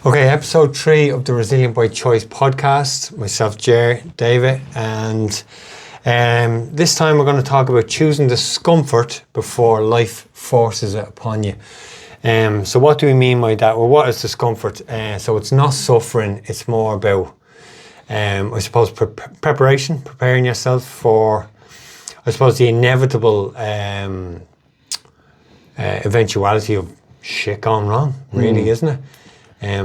Okay, episode 3 of the Resilient by Choice podcast. Myself, Ger, David, and this time we're going to talk about choosing discomfort before life forces it upon you. So what do we mean by that? Well, what is discomfort? So it's not suffering, it's more about, I suppose, preparation, preparing yourself for, I suppose, the inevitable eventuality of shit going wrong, really, isn't it?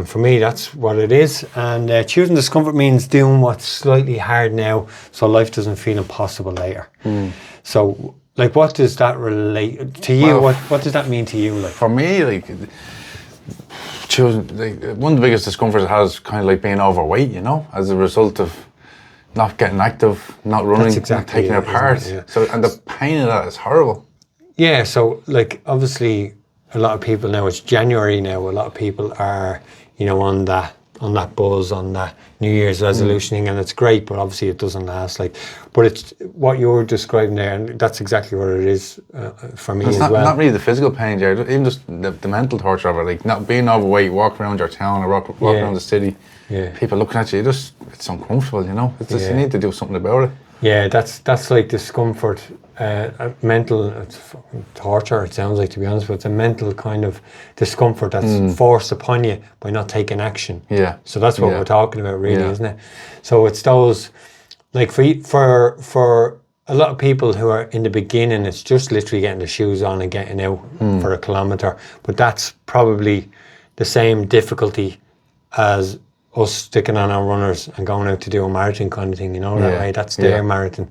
For me, that's what it is. And choosing discomfort means doing what's slightly hard now so life doesn't feel impossible later. So, like, what does that relate to you? Well, what does that mean to you? Like, for me, like, choosing, one of the biggest discomforts I have is kind of like being overweight, you know, as a result of not getting active, not running, exactly taking it apart. Yeah. So, and the pain of that is horrible. Yeah, so, like, obviously, a lot of people now, it's January now, a lot of people are, you know, on that buzz, on that New Year's resolution thing, and it's great, but obviously it doesn't last. Like, but it's what you're describing there, and that's exactly what it is for me as well. Not really the physical pain, Jared, even just the mental torture of it, like not being overweight, walking around your town or walking around the city, people looking at you, it's uncomfortable, you know. It's just, you need to do something about it. Yeah, that's like discomfort, mental torture, it sounds like, to be honest, but it's a mental kind of discomfort that's forced upon you by not taking action. Yeah. So that's what we're talking about, really, isn't it? So it's those, like, for a lot of people who are in the beginning, it's just literally getting the shoes on and getting out for a kilometre. But that's probably the same difficulty as us sticking on our runners and going out to do a marathon kind of thing, you know, that way. That's their marathon.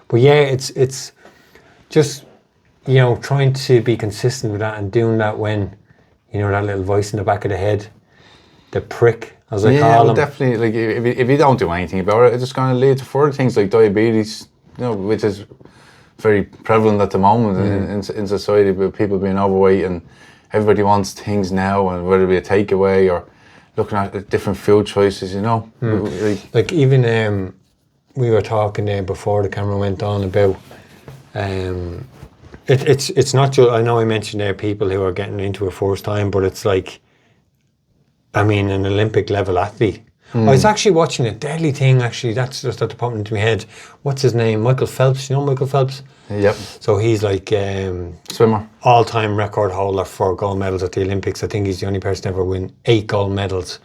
But yeah, it's just, you know, trying to be consistent with that and doing that when, you know, that little voice in the back of the head, the prick, as I call them. Definitely, like, if you don't do anything about it, it's just going to lead to further things like diabetes, you know, which is very prevalent at the moment in society, with people being overweight, and everybody wants things now, and whether it be a takeaway or looking at different food choices, you know. Like even we were talking there before the camera went on about it's not just, I know I mentioned there people who are getting into it first time, but it's like, I mean, an Olympic level athlete. I was actually watching a deadly thing, actually, that's just at the pop into my head. What's his name? Michael Phelps, you know Michael Phelps? Yep. So he's like swimmer, all-time record holder for gold medals at the Olympics. I think he's the only person to ever win 8 gold medals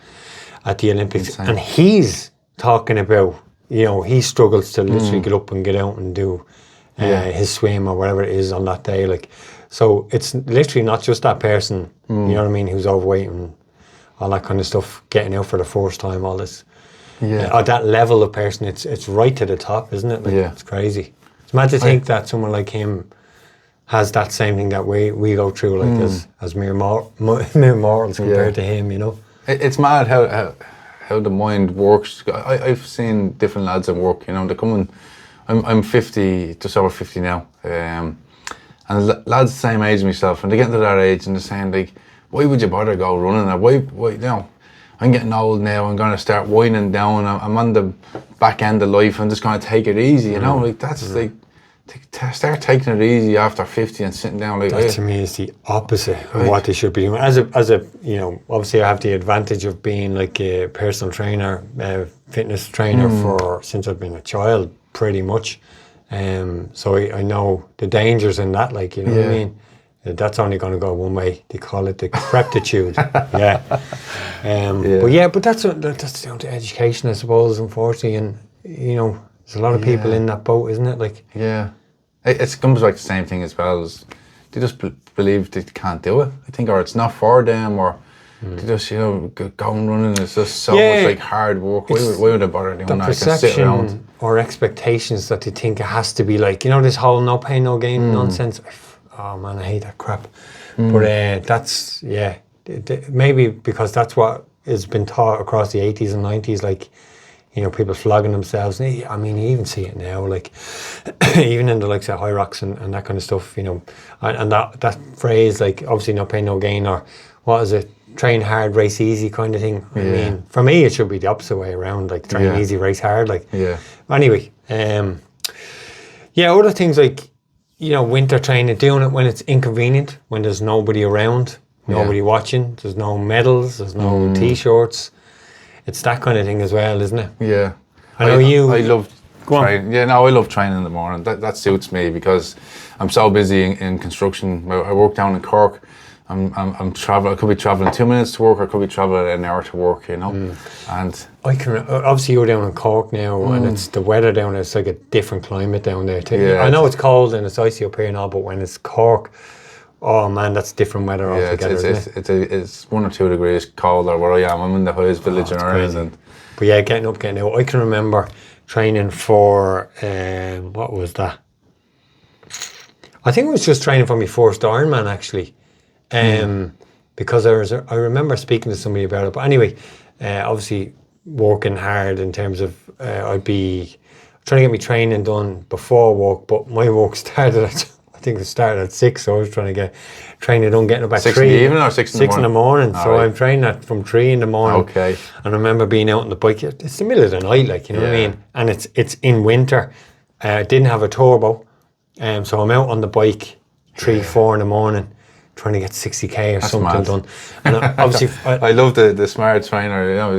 at the Olympics. Insane. And he's talking about, you know, he struggles to literally get up and get out and do his swim or whatever it is on that day. Like, so it's literally not just that person, you know what I mean, who's overweight and all that kind of stuff, getting out for the first time, all this. At that level of person, it's right to the top, isn't it? Like, it's crazy. It's mad to think that someone like him has that same thing that we go through, like as mere mortals compared to him, you know. It's mad how the mind works. I've seen different lads at work, you know, they're coming. I'm 50, just over 50 now, and lads the same age as myself, and they get to that age and they're saying, like, why would you bother go running? Why, you know, I'm getting old now, I'm going to start winding down, I'm on the back end of life, I'm just going to take it easy, you know, like, that's like, start taking it easy after 50 and sitting down like that. To me is the opposite of what they should be doing. As a, you know, obviously I have the advantage of being like a personal trainer, fitness trainer since I've been a child, pretty much. So I know the dangers in that, like, you know what I mean? That's only going to go one way. They call it the creptitude. But that's down to education, I suppose, unfortunately. And, you know, there's a lot of people in that boat, isn't it? Like, it comes back to the same thing as well. As they just believe they can't do it, I think, or it's not for them, or they just, you know, go and running. It's just so much like hard work. Why would they bother doing that? The perception or expectations that they think it has to be like, you know, this whole no pain, no gain nonsense. Oh man, I hate that crap. But that's, maybe because that's what has been taught across the 80s and 90s, like, you know, people flogging themselves. I mean, you even see it now, like, even in the likes of high rocks and that kind of stuff, you know, and that phrase, like, obviously no pain, no gain, or what is it, train hard, race easy kind of thing. I mean, for me, it should be the opposite way around, like, train easy, race hard, like. Anyway, other things like, you know, winter training, doing it when it's inconvenient, when there's nobody around, nobody watching. There's no medals. There's no T-shirts. It's that kind of thing as well, isn't it? Yeah. I know you. I love Go on. training. Yeah, no, I love training in the morning. That suits me because I'm so busy in construction. I work down in Cork. I'm traveling. I could be traveling 2 minutes to work. I could be traveling an hour to work. You know, and I can obviously you're down in Cork now, and it's the weather down there. It's like a different climate down there too. Yeah, I know it's cold and it's icy up here and all, but when it's Cork, oh man, that's different weather altogether. It's 1 or 2 degrees colder where I am. I'm in the highest village in Ireland. But yeah, getting up, getting out. I can remember training for what was that? I think it was just training for my first Ironman actually. Because I remember speaking to somebody about it. But anyway, obviously working hard in terms of I'd be trying to get my training done before work, but my work started at, I think it started at 6, so I was trying to get training done, getting up at 6 3. in the evening or 6 in the morning? 6 in the morning. So right. I'm training at from 3 in the morning. Okay. And I remember being out on the bike. It's the middle of the night, like, you know what I mean? And it's in winter. Didn't have a turbo. So I'm out on the bike 3, 4 in the morning, trying to get 60k or That's something mad. done. And obviously, I love the smart trainer. You know,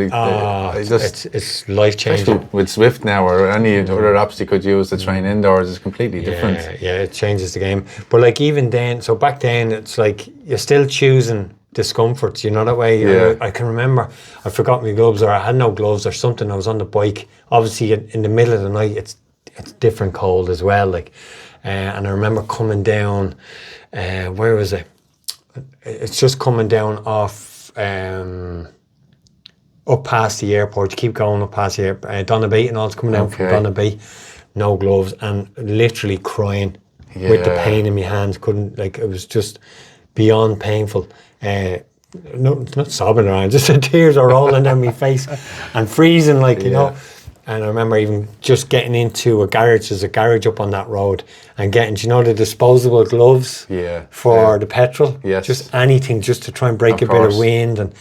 it's life changing. Especially with Swift now or any other apps you could use to train indoors is completely different. Yeah, it changes the game. But like even then, so back then, it's like you're still choosing discomforts, you know that way? Yeah. I can remember I forgot my gloves or I had no gloves or something. I was on the bike. Obviously, in the middle of the night, it's different cold as well. Like, and I remember coming down, where was it? It's just coming down off up past the airport. You keep going up past the airport. Donabate and all, it's coming down from Donabate. No gloves and literally crying with the pain in my hands. Couldn't, like, it was just beyond painful. No, not sobbing around, just the tears are rolling down my face and freezing, like, you know. And I remember even just getting into a garage. There's a garage up on that road, and getting, do you know, the disposable gloves for the petrol? Yes. Just anything just to try and break a bit of wind, and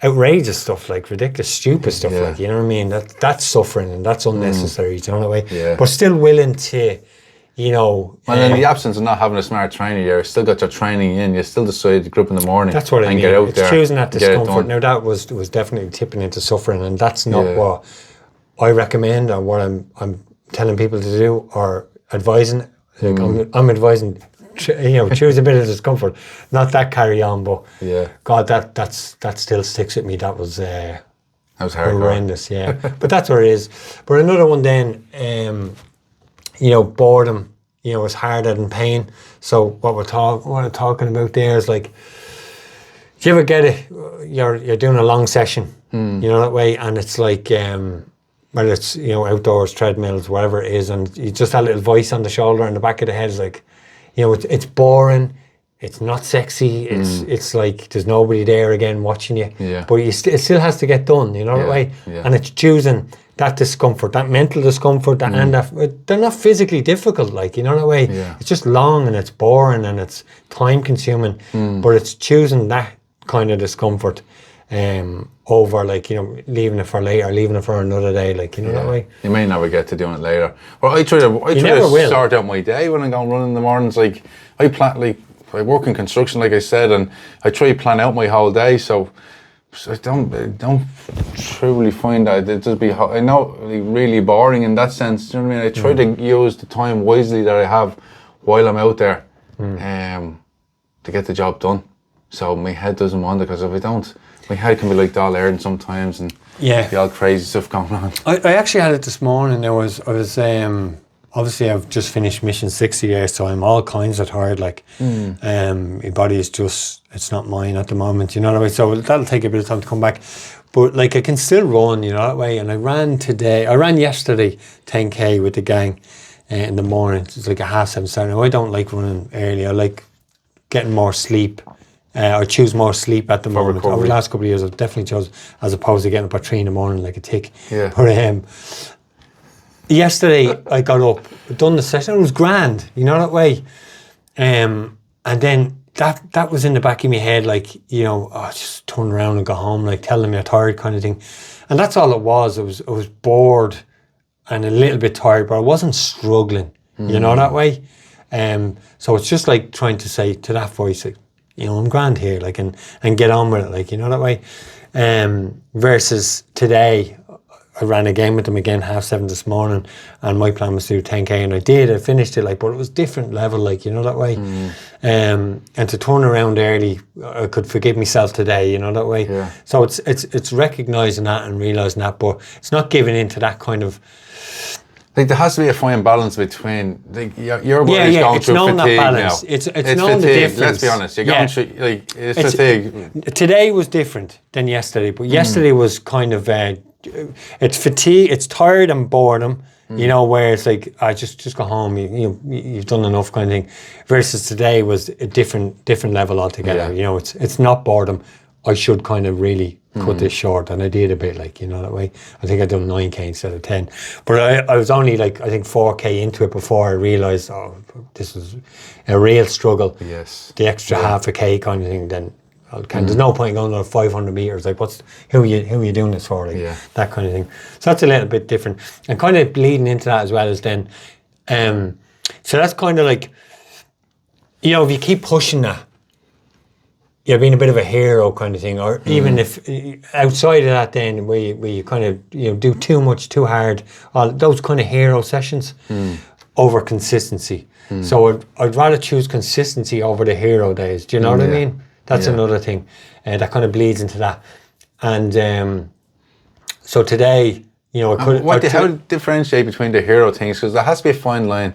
outrageous stuff, like ridiculous, stupid stuff, like, you know what I mean? That's suffering and that's unnecessary, do you know that way? Yeah. But still willing to, you know. And in the absence of not having a smart trainer, you still got your training in. You still decide to get up in the morning. That's what I and mean. Get out it's there, choosing that discomfort. Now that was definitely tipping into suffering, and that's not what I recommend or what I'm telling people to do or advising. Like I'm advising, you know, choose a bit of discomfort, not that carry on. But God, that still sticks with me. That was horrendous. Yeah, but that's what it is. But another one then, you know, boredom. You know, is harder than pain. So what I'm talking about there is like, do you ever get it? You're doing a long session, you know that way, and it's like, whether it's, you know, outdoors, treadmills, whatever it is, and you just that little voice on the shoulder and the back of the head is like, you know, it's boring, it's not sexy, it's like there's nobody there again watching you, but it still has to get done, you know that way, and it's choosing that discomfort, that mental discomfort, and they're not physically difficult, like, you know that way, it's just long and it's boring and it's time consuming, but it's choosing that kind of discomfort over, like, you know, leaving it for later, leaving it for another day, like, you know that way. You may never get to doing it later. Well, I try to start out my day when I go running in the mornings. Like, I work in construction, like I said, and I try to plan out my whole day. So I don't truly find that it just be. I know really boring in that sense. Do you know what I mean? I try to use the time wisely that I have while I'm out there, to get the job done. So my head doesn't wander, because if I don't, my head can be like dull airing sometimes, and be all crazy stuff going on. I actually had it this morning. I was obviously I've just finished mission 60 here, so I'm all kinds of tired. Like, my body is just, it's not mine at the moment, you know that way. So that'll take a bit of time to come back. But like, I can still run, you know that way. And I ran yesterday 10k with the gang in the morning. It's like a 7:30 start. Now I don't like running early. I like getting more sleep. I choose more sleep at the moment. Recovery. Over the last couple of years, I've definitely chose, as opposed to getting up at 3 in the morning like a tick. Yeah. But yesterday I got up, done the session. It was grand, you know that way. And then that was in the back of my head, like, you know, just turn around and go home, like telling me I'm tired, kind of thing. And that's all it was. I was bored and a little bit tired, but I wasn't struggling, you know that way. So it's just like trying to say to that voice, like, you know, I'm grand here, like, and get on with it, like, you know, that way. Versus today, I ran a game with them again, 7:30 this morning, and my plan was to do 10K, and I finished it, like, but it was different level, like, you know, that way. And to turn around early, I could forgive myself today, you know, that way. Yeah. So it's recognising that and realising that, but it's not giving in to that kind of... Like, there has to be a fine balance between, like, your body's going it's through knowing fatigue that balance. now. It's knowing fatigue. the difference. Let's be honest. You're going through, like, it's fatigue. Today was different than yesterday, but yesterday was kind of... it's fatigue, it's tired and boredom, you know, where it's like, I just go home, you've done enough kind of thing. Versus today was a different level altogether. You know, it's not boredom. I should kind of really cut this short, and I did a bit, like, you know, that way. I think I done 9K instead of 10, but I was only like, I think 4K into it before I realised, oh, this was a real struggle. Yes. The extra half a K kind of thing, then there's no point in going on 500 meters. Like, who are you doing this for? Like, that kind of thing. So that's a little bit different, and kind of bleeding into that as well as then. So that's kind of like, you know, if you keep pushing that, you're being a bit of a hero kind of thing, or even if outside of that, then where you kind of, you know, do too much, too hard, all those kind of hero sessions over consistency. So I'd rather choose consistency over the hero days. Do you know what I mean? That's another thing that kind of bleeds into that. And so today, you know, how do you differentiate between the hero things? Because there has to be a fine line.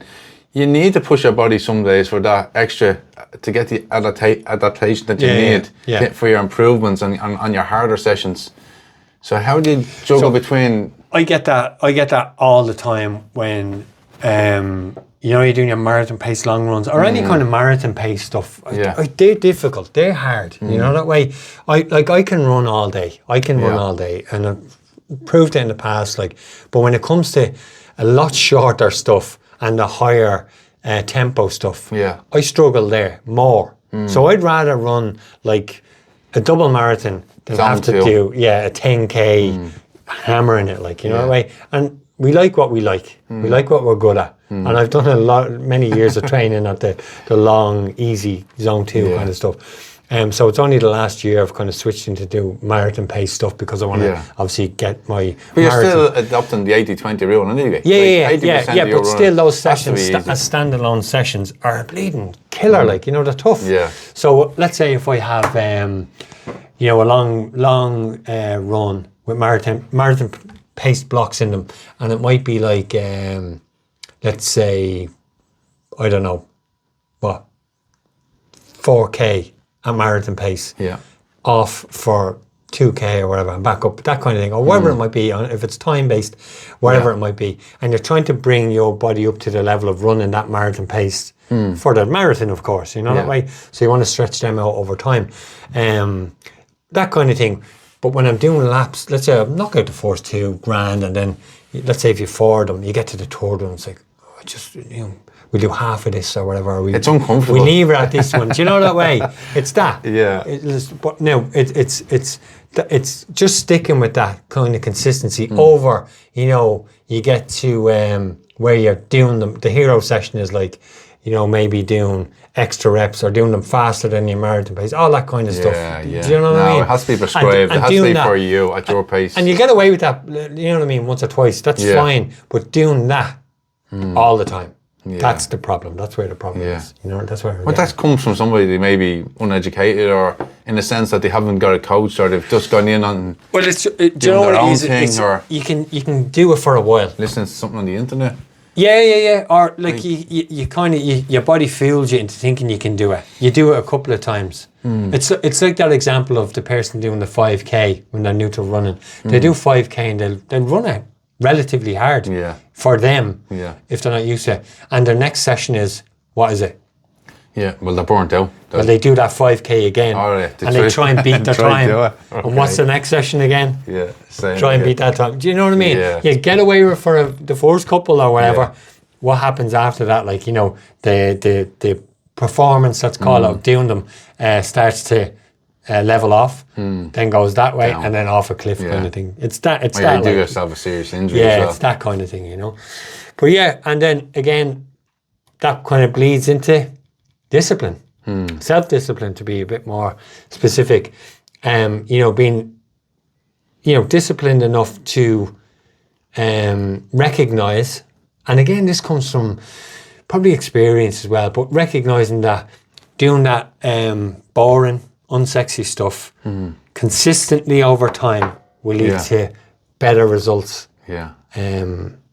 You need to push your body some days for that extra, to get the adaptation that you need for your improvements on your harder sessions. So how do you juggle between... I get that all the time when, you know, you're doing your marathon pace long runs or any kind of marathon pace stuff. They're difficult. They're hard. You know, that way. I can run all day. Run all day, and I've proved it in the past. Like, but when it comes to a lot shorter stuff and the higher tempo stuff, I struggle there more. So I'd rather run like a double marathon than have to do a 10K hammering it, like, you know, that way. And we like what we like. We like what we're good at. And I've done many years of training at the long, easy zone 2 kind of stuff. So it's only the last year I've kind of switched into do marathon pace stuff because I want to obviously get my But you're still adopting the 80-20 rule anyway. But still those sessions as standalone sessions are bleeding killer, like, you know, they're tough. So let's say if I have you know, a long run with marathon pace blocks in them, and it might be like let's say, I don't know, 4K at marathon pace, off for 2K or whatever, and back up, that kind of thing, or whatever it might be, if it's time-based, whatever it might be, and you're trying to bring your body up to the level of running that marathon pace for the marathon, of course, you know, that way, so you want to stretch them out over time, that kind of thing. But when I'm doing laps, let's say I'm knock out the first 2 grand, and then let's say if you forward them, you get to the third one, it's like, oh, just, you know, we'll do half of this or whatever. It's uncomfortable. We leave it at this one. Do you know that way? It's that. But no, it's just sticking with that kind of consistency over, you know, you get to where you're doing the hero session is like, you know, maybe doing extra reps or doing them faster than your marathon pace, all that kind of stuff. Do you know what I mean? It has to be prescribed. It has to be for you at your pace. And you get away with that, you know what I mean, once or twice. That's fine. But doing that all the time, that's the problem. That's where the problem is. You know, that's where. But that comes from somebody that may be uneducated, or in the sense that they haven't got a coach, or they've just gone in on. Well, do you know what it is? Or you can do it for a while. Listening to something on the internet. Or like you kind of your body fools you into thinking you can do it. You do it a couple of times. It's like that example of the person doing the 5K when they're new to running. They do 5K and they'll run it relatively hard for them if they're not used to it. And their next session is, what is it? Yeah, well, they're burnt out. Well, they do that 5K again, and they try and beat their time. Okay. And what's the next session again? Same. Try and beat that time. Do you know what I mean? You get away with for the first couple or whatever. What happens after that? Like, you know, the performance, let's call it, of doing them starts to level off, then goes that way, and then off a cliff kind of thing. It's that. It's that. You do yourself a serious injury. It's that kind of thing, you know. But and then again, that kind of bleeds into discipline. Self-discipline, to be a bit more specific, being, disciplined enough to recognize, and again, this comes from probably experience as well, but recognizing that doing that boring, unsexy stuff consistently over time will lead to better results. Yeah.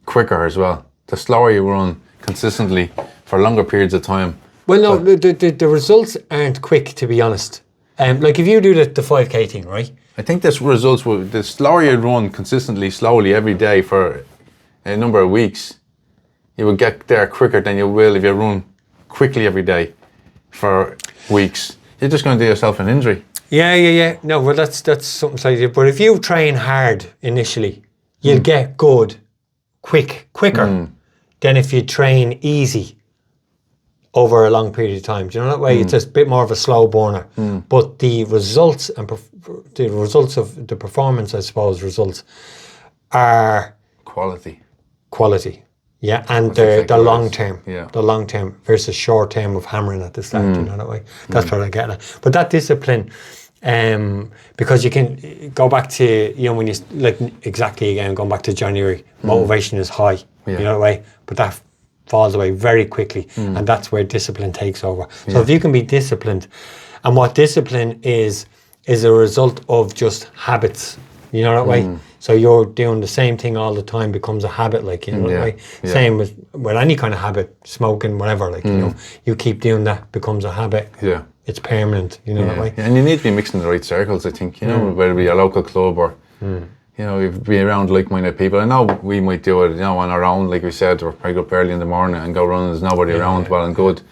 Quicker as well. The slower you run consistently for longer periods of time. Well, no, the results aren't quick, to be honest. Like if you do the 5K thing, right? I think this results will, the slower you run consistently, slowly every day for a number of weeks, you will get there quicker than you will if you run quickly every day for weeks. You're just going to do yourself an injury. Yeah. No, well, that's something slightly. But if you train hard initially, you'll get good, quicker than if you train easy over a long period of time. Do you know that way? It's just a bit more of a slow burner. But the results and the results of the performance, I suppose, results are quality. Yeah, and the long term. Yeah. The long term versus short term of hammering at the start, you know that way. That's what I get at. But that discipline, because you can go back to, when you, like exactly again, going back to January, motivation is high, you know that way, but that falls away very quickly, and that's where discipline takes over. So if you can be disciplined, and what discipline is a result of just habits, you know that way. So you're doing the same thing all the time becomes a habit, like, you know that way. Same with any kind of habit, smoking, whatever, like, you keep doing that, becomes a habit. Yeah. It's permanent, you know that way. And you need to be mixing the right circles, I think, whether it be a local club or, you'd be around like-minded people. I know we might do it, on our own, like we said, or probably go up early in the morning and go run, there's nobody around, well and good.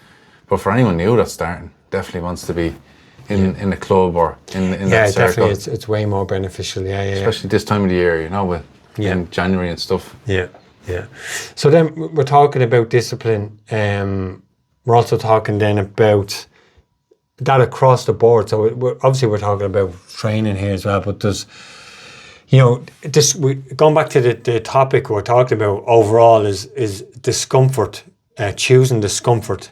But for anyone new that's starting, definitely wants to be in a club or in that circle. Definitely, it's way more beneficial, Especially this time of the year, with in January and stuff. Yeah. So then we're talking about discipline, we're also talking then about that across the board. So we're talking about training here as well, but there's, going back to the topic we're talking about overall is discomfort, choosing discomfort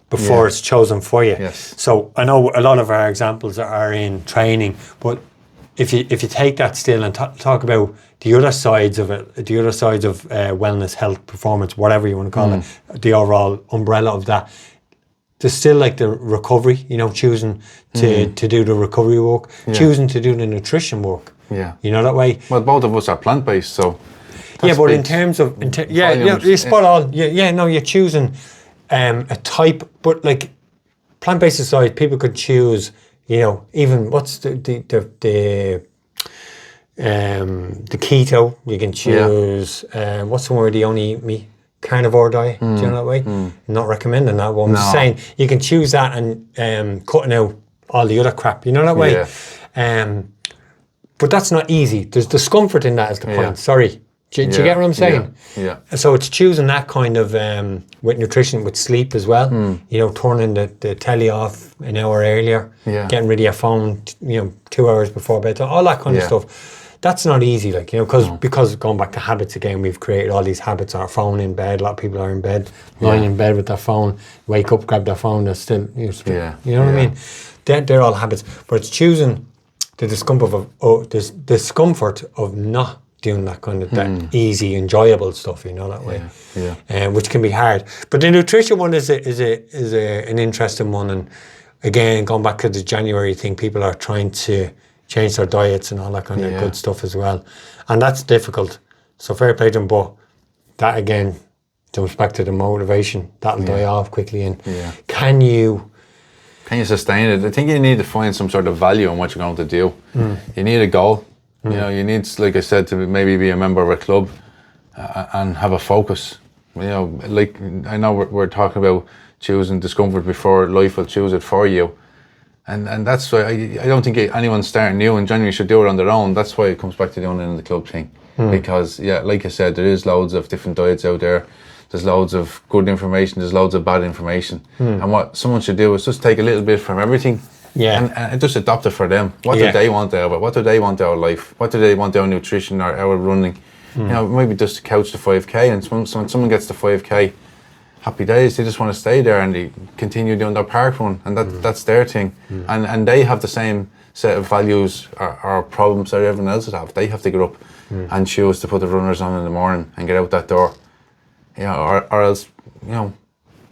before it's chosen for you. Yes. So I know a lot of our examples are in training, but if you take that still and talk about the other sides of it, the other sides of wellness, health, performance, whatever you want to call it, the overall umbrella of that, there's still like the recovery, choosing to do the recovery work, choosing to do the nutrition work. Yeah. You know that way? Well, both of us are plant-based, so... but in terms of... you're spot on. You're choosing a type, but like plant-based aside, people could choose, even what's the keto, you can choose, what's the word, the only meat? Carnivore diet, do you know that way? Not recommending that one. I'm just saying you can choose that and cutting out all the other crap, you know that way? But that's not easy. There's discomfort in that is the point. Sorry. Do you get what I'm saying? Yeah. So it's choosing that kind of, with nutrition, with sleep as well, turning the telly off an hour earlier, getting rid of your phone, 2 hours before bed, all that kind of stuff. That's not easy, like, because going back to habits again, we've created all these habits. Our phone in bed, a lot of people are in bed, lying in bed with their phone, wake up, grab their phone, they're still, you know what I mean? They're all habits, but it's choosing the discomfort of not doing that kind of that easy, enjoyable stuff, that way, which can be hard. But the nutrition one is an interesting one, and again, going back to the January thing, people are trying to change their diets and all that kind of good stuff as well, and that's difficult. So fair play to them, but that again comes back to the motivation. That'll die off quickly. And can you sustain it? I think you need to find some sort of value in what you're going to do. You need a goal. You need, like I said, to maybe be a member of a club and have a focus. Like I know we're talking about choosing discomfort before life will choose it for you. And that's why I don't think anyone starting new in January should do it on their own. That's why it comes back to doing it in the club thing. Because, like I said, there is loads of different diets out there. There's loads of good information. There's loads of bad information. And what someone should do is just take a little bit from everything and just adopt it for them. What do they want out of it? What do they want out of life? What do they want out of nutrition or out of running? Maybe just to couch the 5K. And when someone gets the 5K, happy days. They just want to stay there and they continue doing their park run, and that's their thing. And they have the same set of values or problems that everyone else would have. They have to get up and choose to put the runners on in the morning and get out that door. You know, or else, you know,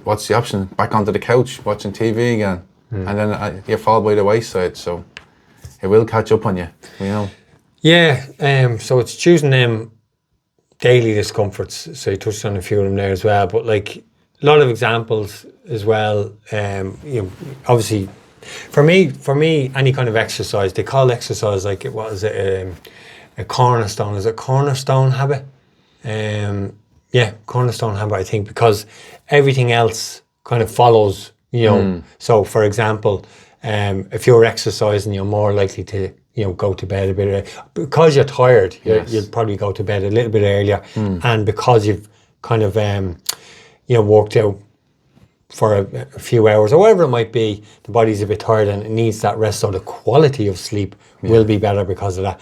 what's the option? Back onto the couch watching TV again, and then you fall by the wayside. So it will catch up on you. You know. Yeah. So it's choosing them daily discomforts. So you touched on a few of them there as well. But like a lot of examples as well. You know, obviously, for me, any kind of exercise. They call exercise like what is it? A cornerstone. Is it cornerstone habit? Yeah, cornerstone habit, I think, because everything else kind of follows, you know. So, for example, if you're exercising, you're more likely to, you know, go to bed a bit early. Because you're tired, you'll probably go to bed a little bit earlier. And because you've kind of, you know, worked out for a few hours or whatever it might be, the body's a bit tired and it needs that rest. So the quality of sleep will be better because of that.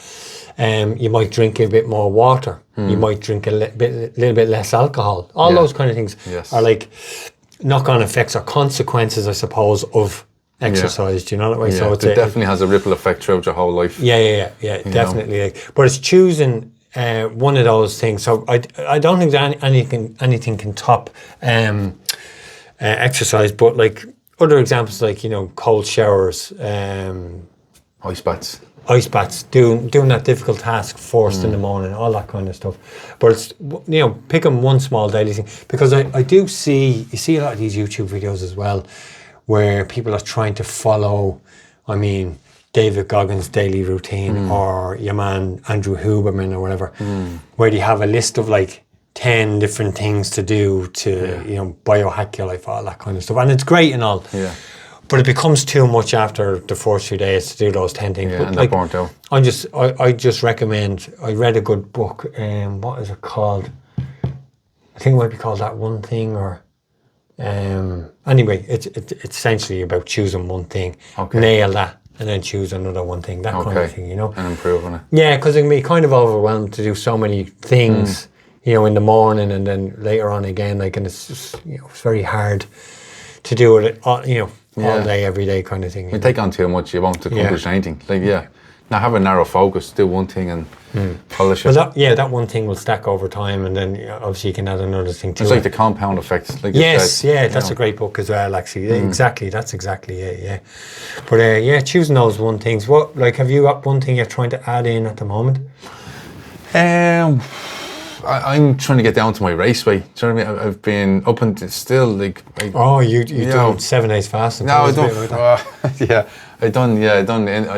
You might drink a bit more water. You might drink a little bit less alcohol. All those kind of things are like knock-on effects or consequences, I suppose, of exercise. Do you know that way? Yeah, so it definitely has a ripple effect throughout your whole life. Yeah, definitely. But it's choosing one of those things. So I don't think that anything can top exercise. But like other examples, like, you know, cold showers, Ice baths. Doing that difficult task first in the morning, all that kind of stuff. But it's, you know, picking one small daily thing, because I do see, you see a lot of these YouTube videos as well, where people are trying to follow, I mean, David Goggins' daily routine or your man Andrew Huberman or whatever, where they have a list of like 10 different things to do to, you know, biohack your life, all that kind of stuff. And it's great and all. Yeah. But it becomes too much after the first few days to do those 10 things. Yeah, but and like, they're burnt out. I just recommend, I read a good book, what is it called? I think it might be called That One Thing, or anyway, it's essentially about choosing one thing, nail that, and then choose another one thing, that kind of thing, you know? And improve on it. Yeah, because it can be kind of overwhelmed to do so many things, you know, in the morning and then later on again, like, and it's just, you know, it's very hard to do it, you know, all day, every day kind of thing. You take on too much, you won't accomplish anything. Like, now have a narrow focus, do one thing and polish it. Well, that one thing will stack over time, and then obviously you can add another thing to it. It's like the compound effect. Like that's a great book as well, actually. Exactly, that's exactly it, yeah. But choosing those one things. What, like, have you got one thing you're trying to add in at the moment? I'm trying to get down to my race weight. Do you know what I mean? I've been up and still like. You do 7 days fasting? No, I don't. I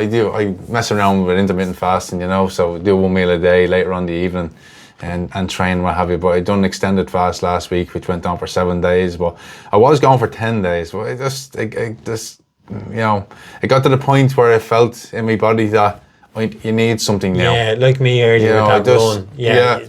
do. I mess around with intermittent fasting, you know. So do one meal a day later on the evening, and train what have you. But I done extended fast last week, which went on for 7 days. But I was going for 10 days. But I just you know, it got to the point where I felt in my body that you need something now. Yeah, like me earlier, you know, with that run.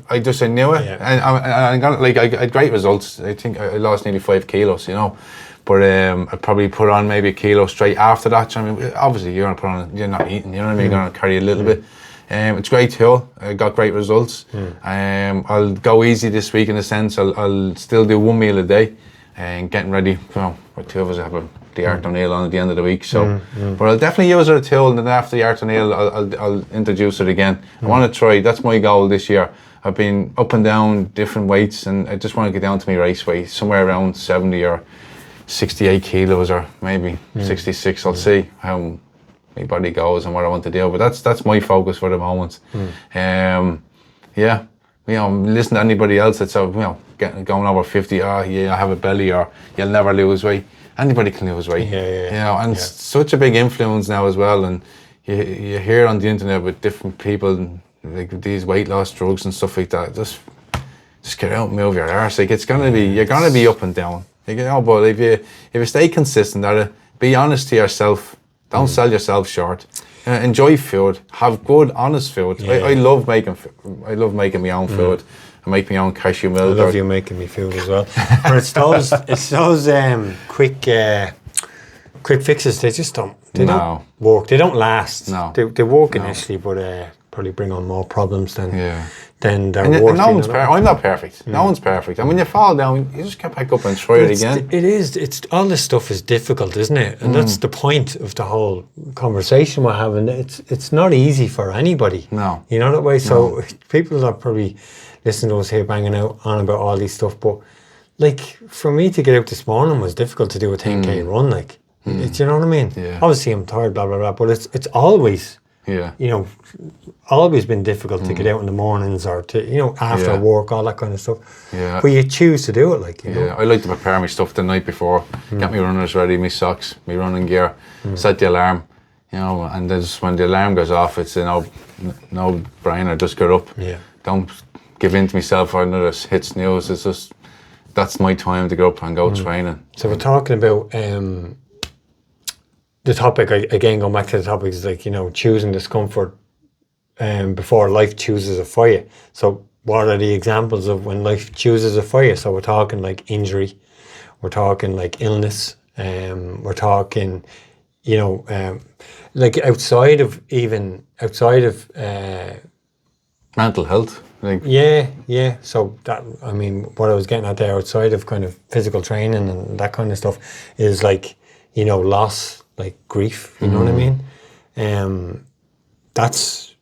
I knew it, and I got, like, I had great results. I think I lost nearly 5 kilos, you know, but I probably put on maybe a kilo straight after that. I mean, obviously you're gonna put on, you're not eating, you know what I mean? You're gonna carry a little bit. It's a great tool. I got great results. I'll go easy this week in a sense. I'll still do one meal a day, and getting ready. You know, the two of us have the Art O'Neill on at the end of the week, so but I'll definitely use it as a tool, and then after the Art O'Neill I'll introduce it again. I want to try, that's my goal this year. I've been up and down different weights, and I just want to get down to my race weight, somewhere around 70 or 68 kilos, or maybe 66. I'll see how my body goes and what I want to do, but that's my focus for the moment. You know, listen to anybody else that's, you know, going over 50, I have a belly, or you'll never lose weight. Anybody can lose weight, you know, and such a big influence now as well. And you hear on the internet with different people, like these weight loss drugs and stuff like that. Just get out and move your arse. Like, you're gonna be up and down. You know, but if you stay consistent at it, be honest to yourself. Don't sell yourself short. Enjoy food. Have good, honest food. I love making my own food. I make my own cashew milk. I love you making me food as well. But it's those quick fixes. They just don't. They don't work. They don't last. No. They work initially, but probably bring on more problems than Yeah. than they're And worth. no one's perfect. I'm not perfect. No one's perfect. And when you fall down, you just get back up and try it again. It is. It's all this stuff is difficult, isn't it? And that's the point of the whole conversation we're having. It's not easy for anybody. No. You know that way. So people are probably listening to us here banging out on about all these stuff, but like for me to get out this morning was difficult to do a 10K run. Like, do you know what I mean? Yeah. Obviously, I'm tired, blah blah blah. But it's always. Yeah. You know, always been difficult to get out in the mornings or to, you know, after work, all that kind of stuff. Yeah. But you choose to do it, like, you know. Yeah, I like to prepare my stuff the night before, get my runners ready, my socks, my running gear, set the alarm, you know, and then just when the alarm goes off, it's no brainer, just get up. Yeah. Don't give in to myself or another hit snooze. It's just, that's my time to get up and go training. So we're talking about the topic, again, going back to the topic, is like, you know, choosing discomfort before life chooses it for you. So what are the examples of when life chooses it for you? So we're talking like injury, we're talking like illness, we're talking, you know, like outside of Mental health. Like, yeah. So that, I mean, what I was getting at there, outside of kind of physical training and that kind of stuff, is like, you know, loss, like grief, you know what I mean? That's,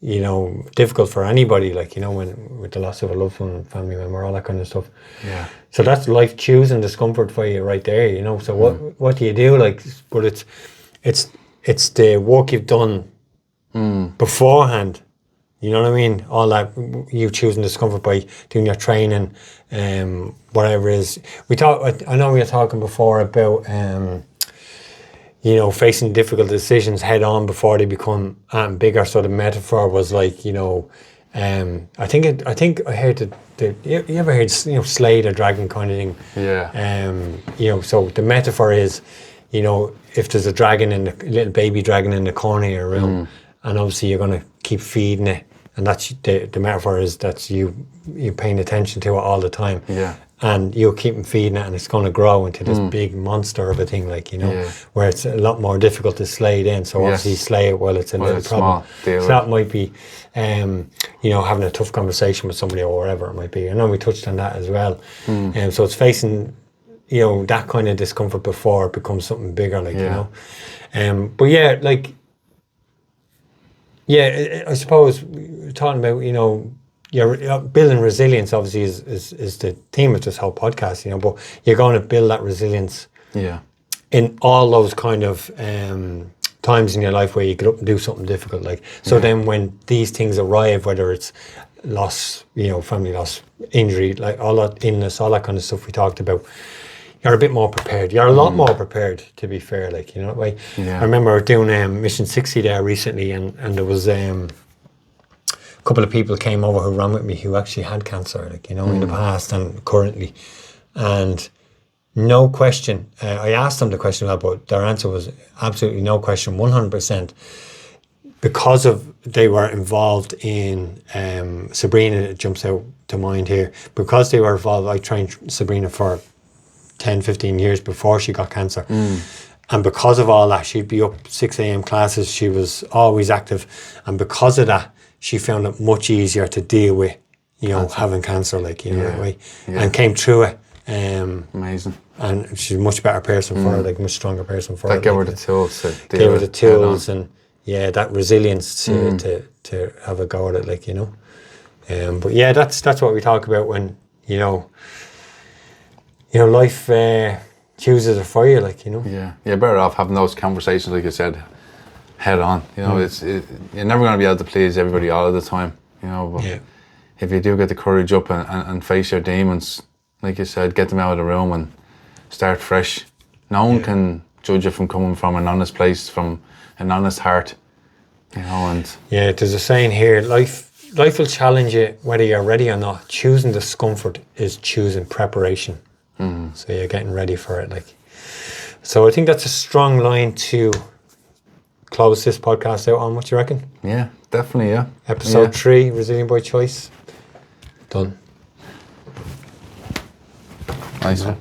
you know, difficult for anybody, like, you know, when with the loss of a loved one, family member, all that kind of stuff. Yeah. So that's life choosing discomfort for you right there, you know. So what do you do? Like, but it's the work you've done beforehand. You know what I mean? All that, you choosing discomfort by doing your training, whatever it is. I know we were talking before about, you know, facing difficult decisions head on before they become bigger. So the metaphor was like, you know, I think I heard you ever heard, you know, slay the dragon kind of thing? Yeah. You know, so the metaphor is, you know, if there's a little baby dragon in the corner of your room, and obviously you're going to keep feeding it, and that's the metaphor is that's you paying attention to it all the time. Yeah. And you'll keep feeding it, and it's going to grow into this big monster of a thing, like, you know, where it's a lot more difficult to slay then. So obviously slay it while it's a little problem. So that might be, you know, having a tough conversation with somebody or whatever it might be. I know we touched on that as well. So it's facing, you know, that kind of discomfort before it becomes something bigger, like, you know. But yeah, like, I suppose we're talking about, you know, you're building resilience, obviously, is the theme of this whole podcast, you know, but you're going to build that resilience in all those kind of times in your life where you get up and do something difficult, like, so then when these things arrive, whether it's loss, you know, family loss, injury, like all that, illness, all that kind of stuff we talked about, you're a bit more prepared. You're a lot more prepared, to be fair, like, you know, like, I remember doing Mission 60 there recently, and there was a couple of people came over who ran with me who actually had cancer, like, you know, in the past and currently, and no question, I asked them the question, but their answer was absolutely no question, 100%, because of they were involved in Sabrina, it jumps out to mind here, because they were involved. I trained Sabrina for 10, 15 years before she got cancer. And because of all that, she'd be up 6 a.m. classes. She was always active. And because of that, she found it much easier to deal with, you know, having cancer, like, you know, that way. And came through it. Amazing. And she's a much better person for it, like, much stronger person for it. That gave her the tools to deal Gave her the with it tools and, that resilience to have a go at it, like, you know. But yeah, that's what we talk about when, you know, life chooses it for you, like, you know. Yeah, you're better off having those conversations, like you said, head on. You know, you're never going to be able to please everybody all of the time, you know, but if you do get the courage up and face your demons, like you said, get them out of the room and start fresh. No one can judge you from coming from an honest place, from an honest heart, you know. And there's a saying here, life will challenge you whether you're ready or not. Choosing discomfort is choosing preparation. So you're getting ready for it, like. So I think that's a strong line to close this podcast out on. What do you reckon? Yeah, definitely, yeah. Episode 3, Resilient by Choice. Done. Nice one.